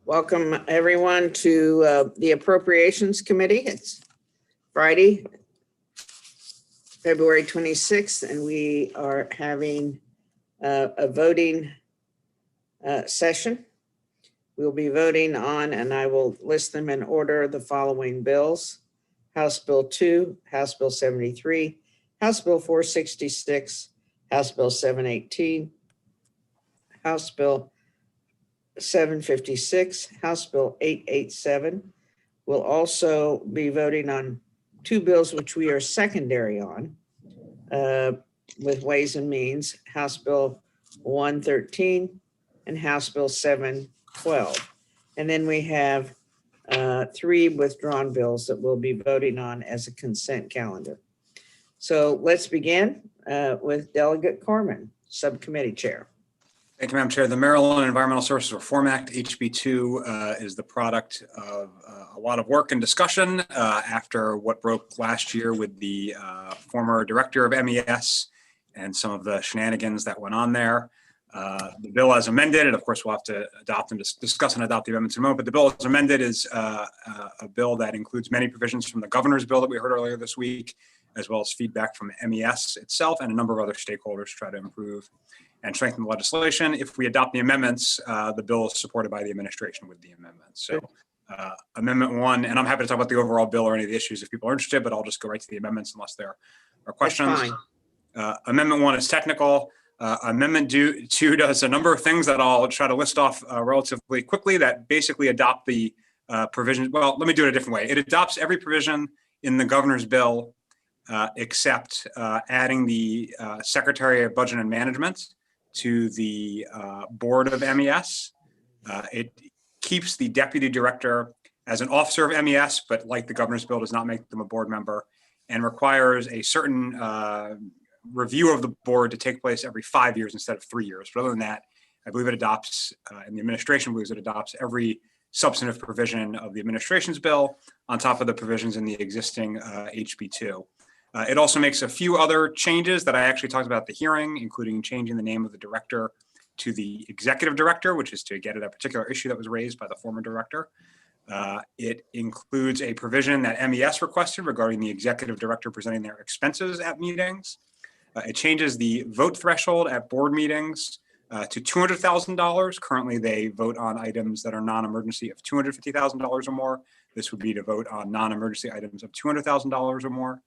Welcome everyone to the Appropriations Committee. It's Friday, February 26th, and we are having a voting session. We'll be voting on, and I will list them in order, the following bills: House Bill 2, House Bill 73, House Bill 466, House Bill 718, House Bill 756, House Bill 887. We'll also be voting on two bills which we are secondary on with Ways and Means, House Bill 113 and House Bill 712. And then we have three withdrawn bills that we'll be voting on as a consent calendar. So let's begin with Delegate Corman, Subcommittee Chair. Thank you, Madam Chair. The Maryland Environmental Sources Reform Act, HB2, is the product of a lot of work and discussion after what broke last year with the former director of MES and some of the shenanigans that went on there. The bill as amended, and of course we'll have to adopt and discuss and adopt the amendments in a moment, but the bill as amended is a bill that includes many provisions from the governor's bill that we heard earlier this week, as well as feedback from MES itself and a number of other stakeholders to try to improve and strengthen the legislation. If we adopt the amendments, the bill is supported by the administration with the amendments. So Amendment 1, and I'm happy to talk about the overall bill or any of the issues if people are interested, but I'll just go right to the amendments unless there are questions. Amendment 1 is technical. Amendment 2 does a number of things that I'll try to list off relatively quickly that basically adopt the provision. Well, let me do it a different way. It adopts every provision in the governor's bill except adding the Secretary of Budget and Management to the board of MES. It keeps the deputy director as an officer of MES, but like the governor's bill, does not make them a board member, and requires a certain review of the board to take place every 5 years instead of 3 years. But other than that, I believe it adopts, and the administration believes it adopts every substantive provision of the administration's bill on top of the provisions in the existing HB2. It also makes a few other changes that I actually talked about at the hearing, including changing the name of the director to the executive director, which is to get at a particular issue that was raised by the former director. It includes a provision that MES requested regarding the executive director presenting their expenses at meetings. It changes the vote threshold at board meetings to $200,000. Currently, they vote on items that are non-emergency of $250,000 or more. This would be to vote on non-emergency items of $200,000 or more.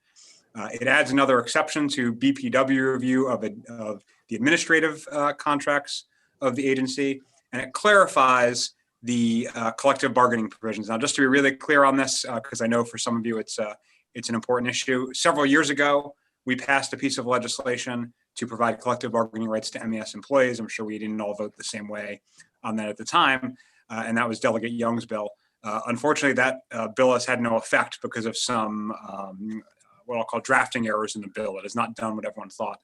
It adds another exception to BPW review of the administrative contracts of the agency, and it clarifies the collective bargaining provisions. Now, just to be really clear on this, because I know for some of you it's an important issue. Several years ago, we passed a piece of legislation to provide collective bargaining rights to MES employees. I'm sure we didn't all vote the same way on that at the time, and that was Delegate Young's bill. Unfortunately, that bill has had no effect because of some what I'll call drafting errors in the bill. It has not done what everyone thought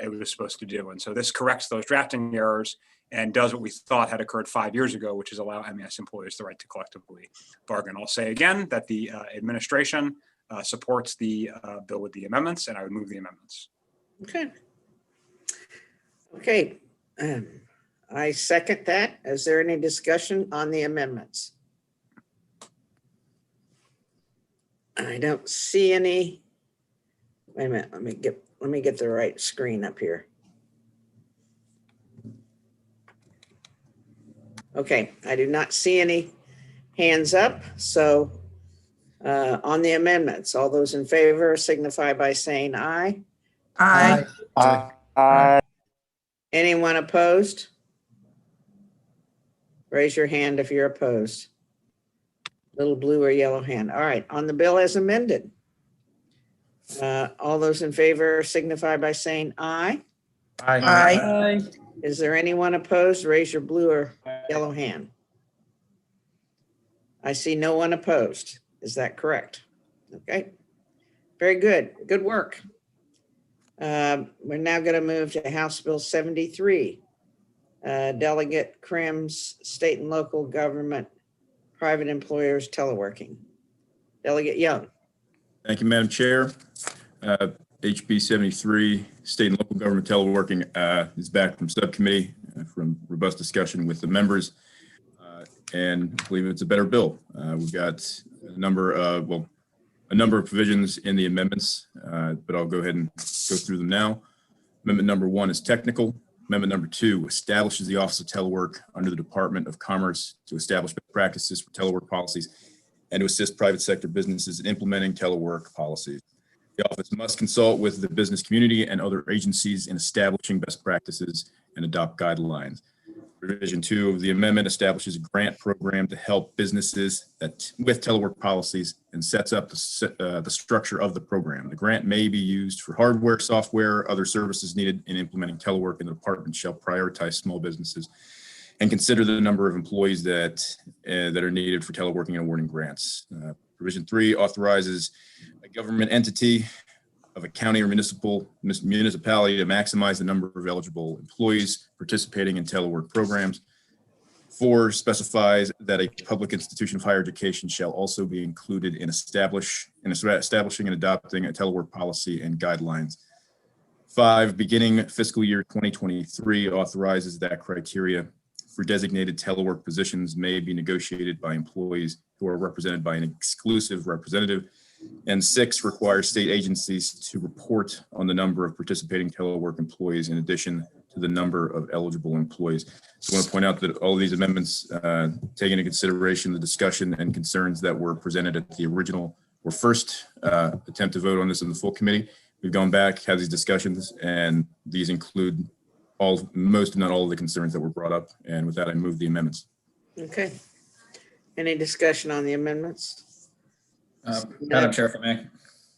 it was supposed to do. And so this corrects those drafting errors and does what we thought had occurred 5 years ago, which is allow MES employees the right to collectively bargain. I'll say again that the administration supports the bill with the amendments, and I would move the amendments. Okay. I second that. Is there any discussion on the amendments? I don't see any. Wait a minute, let me get the right screen up here. Okay, I do not see any hands up. So on the amendments, all those in favor signify by saying aye. Aye. Aye. Anyone opposed? Raise your hand if you're opposed. Little blue or yellow hand. All right, on the bill as amended. All those in favor signify by saying aye. Aye. Is there anyone opposed? Raise your blue or yellow hand. I see no one opposed. Is that correct? Okay, very good. Good work. We're now going to move to House Bill 73. Delegate Krim's State and Local Government Private Employers Teleworking. Delegate Young. Thank you, Madam Chair. HB 73, State and Local Government Teleworking, is back from subcommittee from robust discussion with the members. and believe it's a better bill. We've got a number of provisions in the amendments, but I'll go ahead and go through them now. Amendment number 1 is technical. Amendment number 2 establishes the Office of Telework under the Department of Commerce to establish best practices for telework policies and to assist private sector businesses in implementing telework policies. The office must consult with the business community and other agencies in establishing best practices and adopt guidelines. Provision 2 of the amendment establishes a grant program to help businesses with telework policies and sets up the structure of the program. The grant may be used for hardware, software, other services needed in implementing telework, and the department shall prioritize small businesses and consider the number of employees that are needed for teleworking and awarding grants. Provision 3 authorizes a government entity of a county or municipality to maximize the number of eligible employees participating in telework programs. 4 specifies that a public institution of higher education shall also be included in establishing and adopting a telework policy and guidelines. 5, beginning fiscal year 2023, authorizes that criteria for designated telework positions may be negotiated by employees who are represented by an exclusive representative. And 6, requires state agencies to report on the number of participating telework employees in addition to the number of eligible employees. So I want to point out that all of these amendments take into consideration the discussion and concerns that were presented at the original or first attempt to vote on this in the full committee. We've gone back, had these discussions, and these include most, if not all, of the concerns that were brought up. And with that, I move the amendments. Okay. Any discussion on the amendments? Madam Chair, if I may.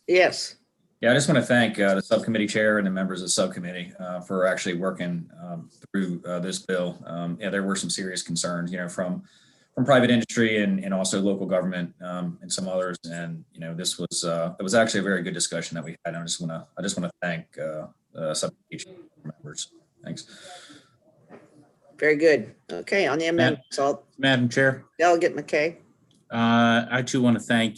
Yes. Yeah, I just want to thank the subcommittee chair and the members of the subcommittee for actually working through this bill. Yeah, there were some serious concerns, from private industry and also local government and some others. And this was it was actually a very good discussion that we had. I just want to thank subcommittee members. Thanks. Very good. Okay, on the amendments, Madam Chair, Delegate McKay. I too want to thank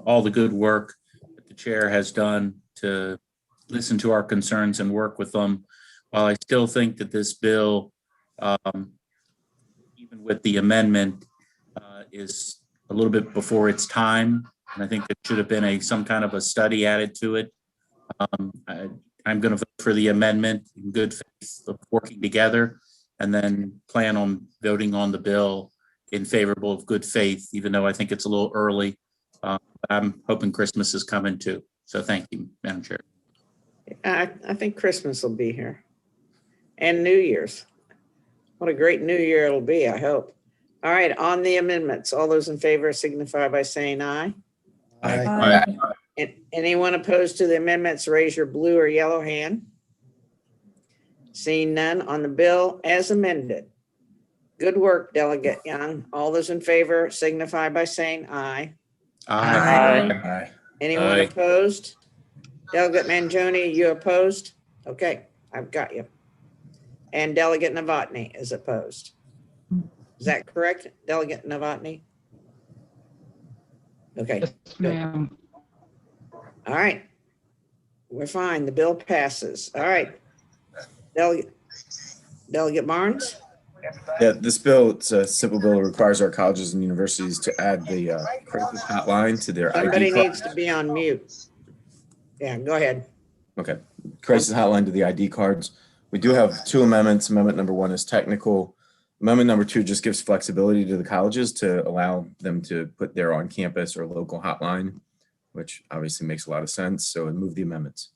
all the good work that the chair has done to listen to our concerns and work with them. While I still think that this bill, even with the amendment, is a little bit before its time, and I think there should have been some kind of a study added to it. I'm going to vote for the amendment in good faith of working together, and then plan on voting on the bill in favorable of good faith, even though I think it's a little early. I'm hoping Christmas is coming too. So thank you, Madam Chair. I think Christmas will be here and New Year's. What a great new year it'll be, I hope. All right, on the amendments, all those in favor signify by saying aye. Aye. And anyone opposed to the amendments, raise your blue or yellow hand. Seeing none, on the bill as amended. Good work, Delegate Young. All those in favor signify by saying aye. Aye. Anyone opposed? Delegate Mangione, you opposed? Okay, I've got you. And Delegate Novotny is opposed. Is that correct, Delegate Novotny? Okay. Yes, ma'am. All right. We're fine. The bill passes. All right. Delegate Barnes? Yeah, this bill, it's a simple bill. It requires our colleges and universities to add the crisis hotline to their Somebody ID needs card. to be on mute. Yeah, go ahead. Okay, crisis hotline to the ID cards. We do have 2 amendments. Amendment number 1 is technical. Amendment number 2 just gives flexibility to the colleges to allow them to put their on-campus or local hotline, which obviously makes a lot of sense. So I move the amendments.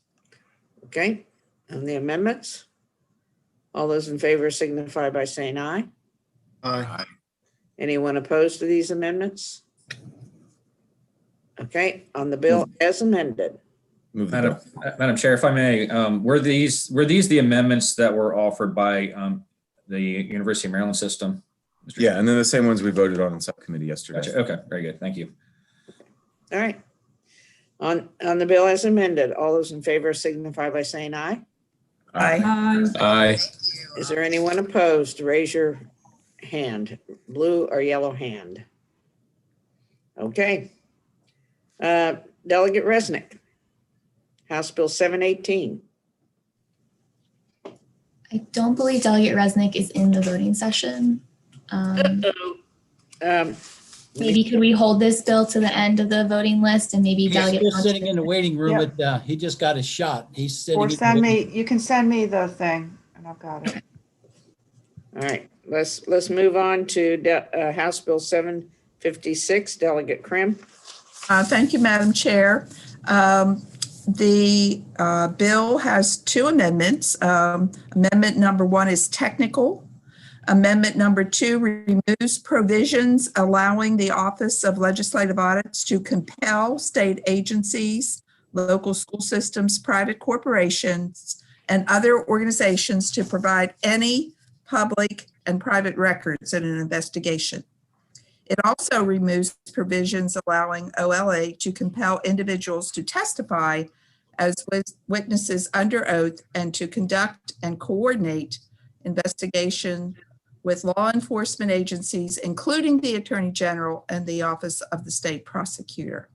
Okay. On the amendments? All those in favor signify by saying aye. Aye. Anyone opposed to these amendments? Okay, on the bill as amended. Move the bill. Madam Chair, if I may, were these the amendments that were offered by the University of Maryland system? Mr. Yeah, and then the same ones we voted on in subcommittee yesterday. Gotcha. Okay, very good. Thank you. All right. On the bill as amended, all those in favor signify by saying aye. Aye. Aye. Is there anyone opposed? Raise your hand, blue or yellow hand. Okay. Delegate Resnick, House Bill 718. I don't believe Delegate Resnick is in the voting session. Um, Maybe could we hold this bill to the end of the voting list and maybe He's delegate? still sitting in the waiting room he just got a shot. He's sitting. Or in the send waiting- me, you can send me the thing and I've got it. All right, let's move on to House Bill 756, Delegate Krim. Thank you, Madam Chair. The bill has two amendments. Amendment number 1 is technical. Amendment number 2 removes provisions allowing the Office of Legislative Audits to compel state agencies, local school systems, private corporations, and other organizations to provide any public and private records in an investigation. It also removes provisions allowing OLA to compel individuals to testify as witnesses under oath and to conduct and coordinate investigation with law enforcement agencies, including the Attorney General and the Office of the State Prosecutor.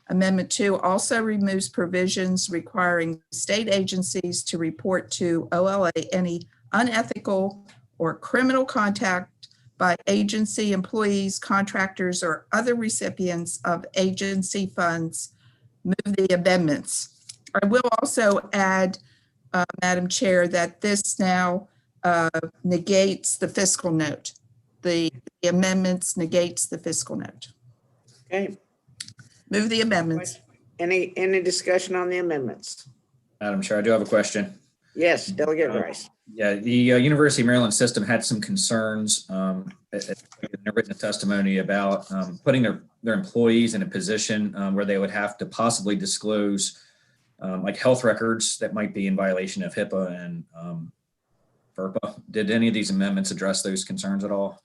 Amendment 2 also removes provisions requiring state agencies to report to OLA any unethical or criminal contact by agency employees, contractors, or other recipients of agency funds. Move the amendments. I will also add, Madam Chair, that this now negates the fiscal note. The amendments negates the fiscal note. Okay, Move the amendments. any discussion on the amendments? Madam Chair, I do have a question. Yes, Delegate Rice. Yeah, the University of Maryland system had some concerns in their written testimony about putting their employees in a position where they would have to possibly disclose like health records that might be in violation of HIPAA and FERPA. Did any of these amendments address those concerns at all?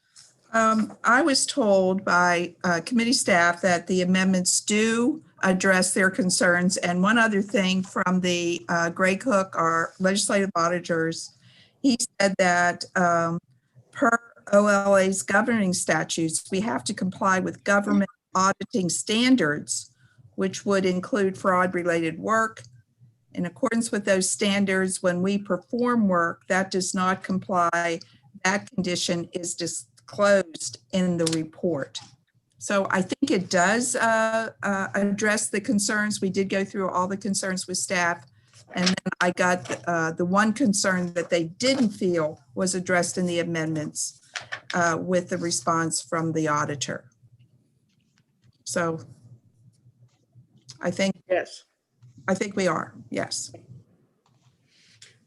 I was told by committee staff that the amendments do address their concerns. And one other thing from the Greg Cook, our legislative auditors, he said that per OLA's governing statutes, we have to comply with government auditing standards, which would include fraud-related work. In accordance with those standards, when we perform work that does not comply, that condition is disclosed in the report. So I think it does address the concerns. We did go through all the concerns with staff. And then I got the one concern that they didn't feel was addressed in the amendments with the response from the auditor. So I think Yes. we are, yes.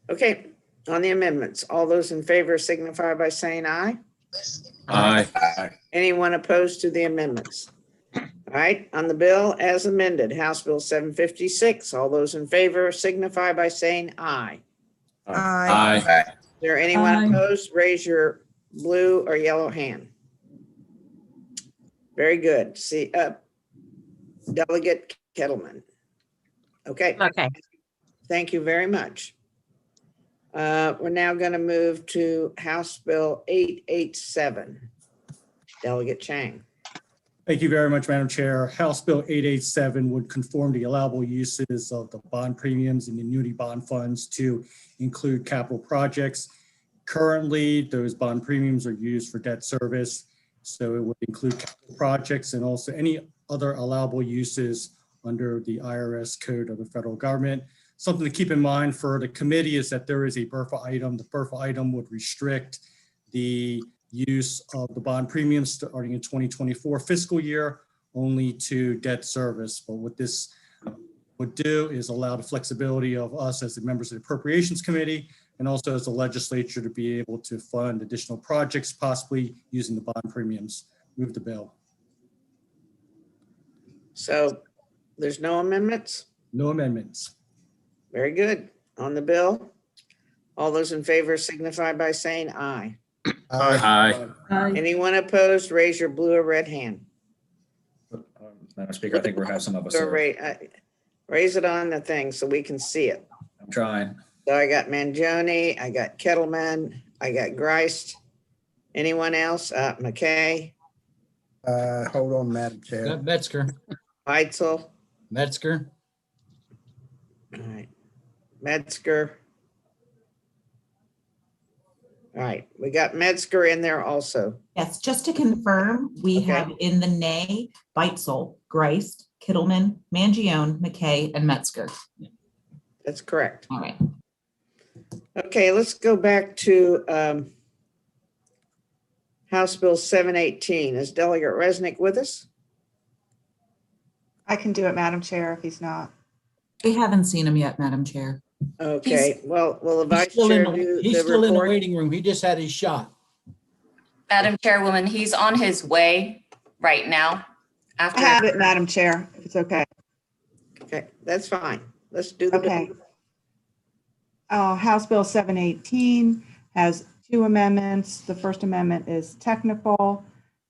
Okay, on the amendments, all those in favor signify by saying aye. Aye. Anyone opposed to the amendments? All right, on the bill as amended, House Bill 756, all those in favor signify by saying aye. Aye. Is there anyone opposed? Raise your blue or yellow hand. Very good. See, Delegate Kettleman. Okay. Okay. Thank you very much. We're now going to move to House Bill 887. Delegate Chang. Thank you very much, Madam Chair. House Bill 887 would conform the allowable uses of the bond premiums and annuity bond funds to include capital projects. Currently, those bond premiums are used for debt service, so it would include capital projects and also any other allowable uses under the IRS code of the federal government. Something to keep in mind for the committee is that there is a BRFA item. The BRFA item would restrict the use of the bond premiums starting in 2024 fiscal year only to debt service. But what this would do is allow the flexibility of us as the members of the Appropriations Committee and also as the legislature to be able to fund additional projects, possibly using the bond premiums. Move the bill. So there's no amendments? No amendments. Very good. On the bill, all those in favor signify by saying aye. Aye. Anyone opposed, raise your blue or red hand. Madam Speaker, I think we'll have some of us. Or raise it on the thing so we can see it. I'm trying. So I got Mangione, I got Kettleman, I got Greist. Anyone else? McKay, Hold on, Madam Chair. Metzger. Weitzel, Metzger. all right, Metzger. All right, we got Metzger in there also. Yes, just to confirm, we Okay. have in the nay, Beitzel, Geist, Kittleman, Mangione, McKay, and Metzger. That's correct. All right. Okay, let's go back to House Bill 718. Is Delegate Resnick with us? I can do it, Madam Chair, if he's not. We haven't seen him yet, Madam Chair. Okay, well, will the He's Vice still Chair in, do he's the still in the report? waiting room. He just had his shot. Madam Chairwoman, he's on his way right now. I After have it, Madam Chair, if it's okay. Okay, that's fine. Let's do the bill. Okay. House Bill 718 has two amendments. The first amendment is technical.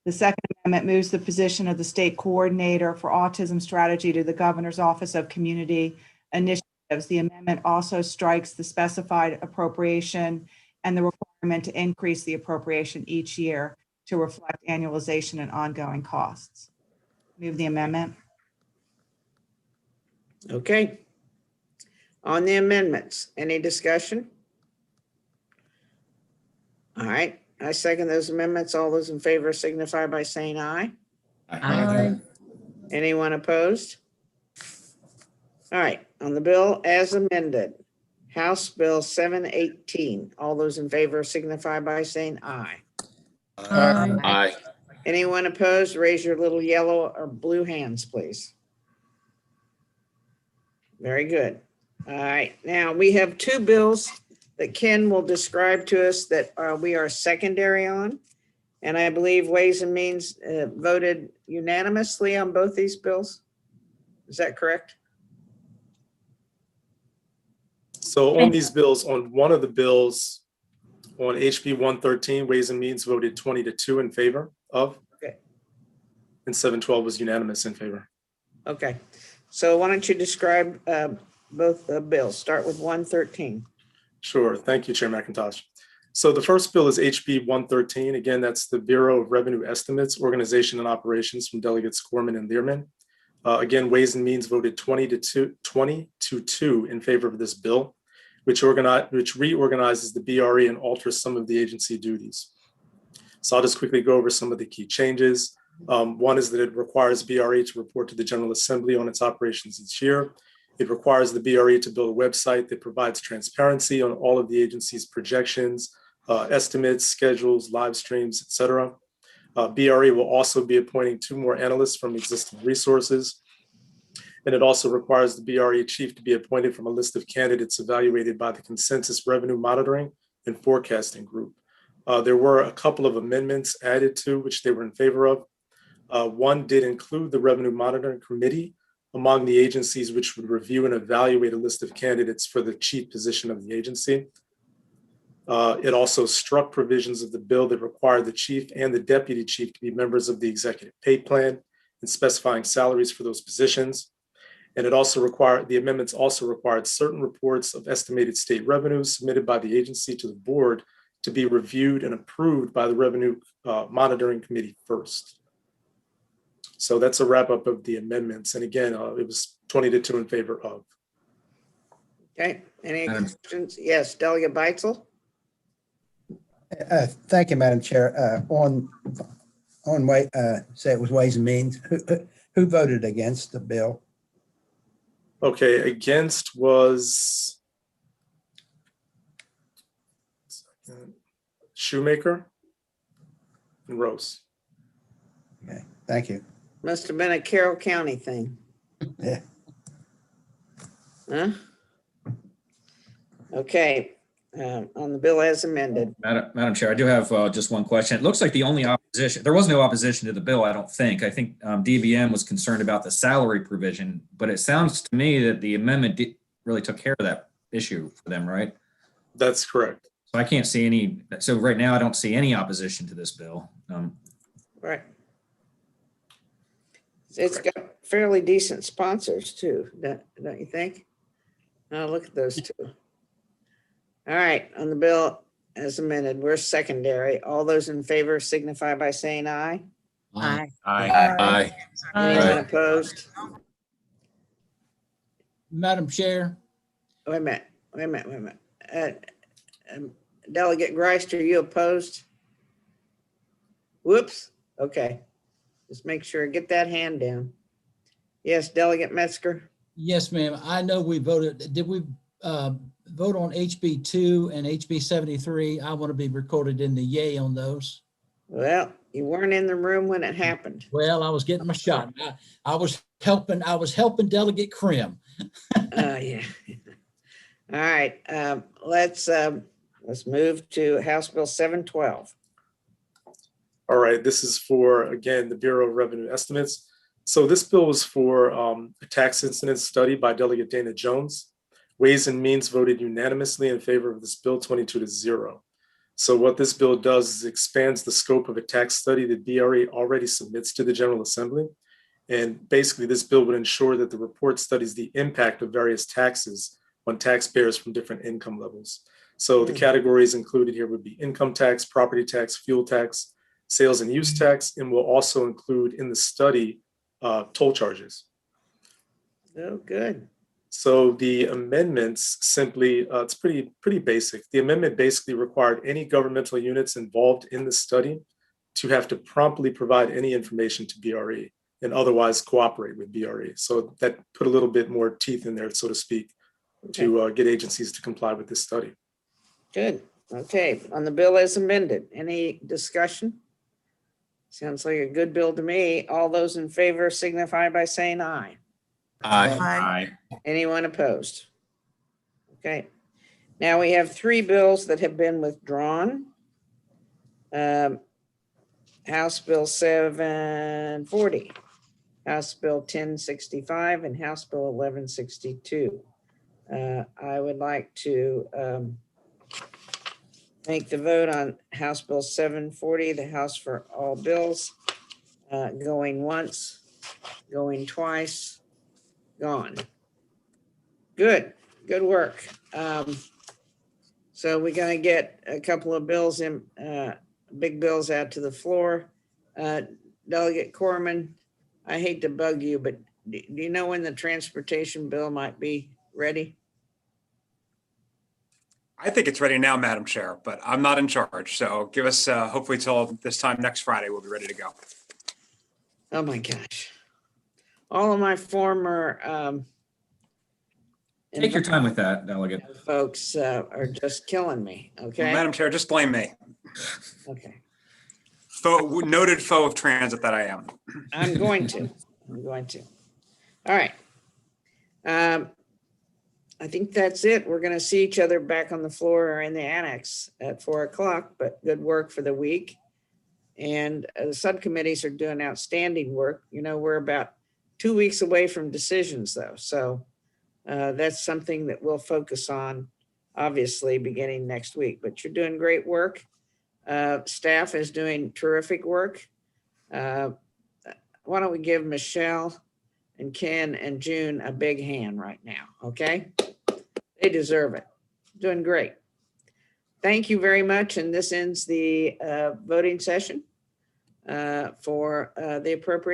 The second amendment moves the position of the state coordinator for autism strategy to the Governor's Office of Community Initiatives. The amendment also strikes the specified appropriation and the requirement to increase the appropriation each year to reflect annualization and ongoing costs. Move the amendment. Okay. On the amendments, any discussion? All right, I second those amendments. All those in favor signify by saying aye. Aye. Anyone opposed? All right, on the bill as amended, House Bill 718. All those in favor signify by saying aye. Aye. Anyone opposed, raise your little yellow or blue hands, please. Very good. All right, now we have two bills that Ken will describe to us that we are secondary on. And I believe Ways and Means voted unanimously on both these bills. Is that correct? So on these bills, on one of the bills, on HB 113, Ways and Means voted 20-2 in favor of. Okay. And 712 was unanimous in favor. Okay, so why don't you describe both bills? Start with 113. Sure. Thank you, Chair McIntosh. So the first bill is HB 113. Again, that's the Bureau of Revenue Estimates, Organization and Operations from Delegates Corman and Learman. Again, Ways and Means voted 20-2 in favor of this bill, which reorganizes the BRE and alters some of the agency duties. So I'll just quickly go over some of the key changes. One is that it requires BRE to report to the General Assembly on its operations each year. It requires the BRE to build a website that provides transparency on all of the agency's projections, estimates, schedules, live streams, et cetera. BRE will also be appointing 2 more analysts from existing resources. And it also requires the BRE chief to be appointed from a list of candidates evaluated by the Consensus Revenue Monitoring and Forecasting Group. There were a couple of amendments added to which they were in favor of. One did include the Revenue Monitoring Committee among the agencies which would review and evaluate a list of candidates for the chief position of the agency. It also struck provisions of the bill that required the chief and the deputy chief to be members of the executive pay plan and specifying salaries for those positions. And the amendments also required certain reports of estimated state revenues submitted by the agency to the board to be reviewed and approved by the Revenue Monitoring Committee first. So that's a wrap up of the amendments. And again, it was 20-2 in favor of. Okay, any questions? Yes, Delegate Beitzel? Thank you, Madam Chair. Say it was Ways and Means. Who voted against the bill? Okay, against was Shoemaker and Rose. Okay, thank you. Must have been a Carroll County thing. Yeah. Huh? Okay, on the bill as amended. Madam Chair, I do have just one question. It looks like the only opposition, there was no opposition to the bill, I don't think. I think DBM was concerned about the salary provision, but it sounds to me that the amendment really took care of that issue for them, right? That's correct. So I can't see any, so right now I don't see any opposition to this bill. Right. It's got fairly decent sponsors too, don't you think? Oh, look at those two. All right, on the bill as amended, we're secondary. All those in favor signify by saying aye. Aye. Aye. Anyone opposed? Madam Chair, Wait a minute. Delegate Grice, are you opposed? Whoops. Okay. Just make sure, get that hand down. Yes, Delegate Metzger. Yes, ma'am. I know we voted. Did we vote on HB 2 and HB 73? I want to be recorded in the yay on those. Well, you weren't in the room when it happened. Well, I was getting my shot. I was helping Delegate Krim. Yeah. All right. Let's move to House Bill 712. All right, this is for, again, the Bureau of Revenue Estimates. So this bill was for a tax incidence study by Delegate Dana Jones. Ways and Means voted unanimously in favor of this bill, 22-0. So what this bill does is expands the scope of a tax study that BRE already submits to the General Assembly. And basically this bill would ensure that the report studies the impact of various taxes on taxpayers from different income levels. So the categories included here would be income tax, property tax, fuel tax, sales and use tax, and will also include in the study toll charges. Oh, good. So the amendments simply, it's pretty basic. The amendment basically required any governmental units involved in the study to have to promptly provide any information to BRE and otherwise cooperate with BRE. So that put a little bit more teeth in there, so to speak, to get agencies to comply with this study. Good. Okay. On the bill as amended, any discussion? Sounds like a good bill to me. All those in favor signify by saying aye. Aye. Anyone opposed? Okay. Now we have 3 bills that have been withdrawn. House Bill 740, House Bill 1065, and House Bill 1162. I would like to make the vote on House Bill 740, the House for all bills, going once, going twice, gone. Good work. So we're gonna get a couple of bills in, big bills out to the floor. Delegate Corman, I hate to bug you, but do you know when the transportation bill might be ready? I think it's ready now, Madam Chair, but I'm not in charge. So give us, hopefully till this time next Friday, we'll be ready to go. Oh my gosh. All of my former Take your time with that, Delegate. folks are just killing me, okay? Madam Chair, just blame me. Okay, Noted foe of transit that I am. I'm going to. All right. I think that's it. We're gonna see each other back on the floor or in the annex at 4 o'clock, but good work for the week. And the subcommittees are doing outstanding work. You know, we're about 2 weeks away from decisions though. So that's something that we'll focus on, obviously, beginning next week, but you're doing great work. Staff is doing terrific work. Why don't we give Michelle and Ken and June a big hand right now, okay? They deserve it. Doing great. Thank you very much. And this ends the voting session for the appropriation.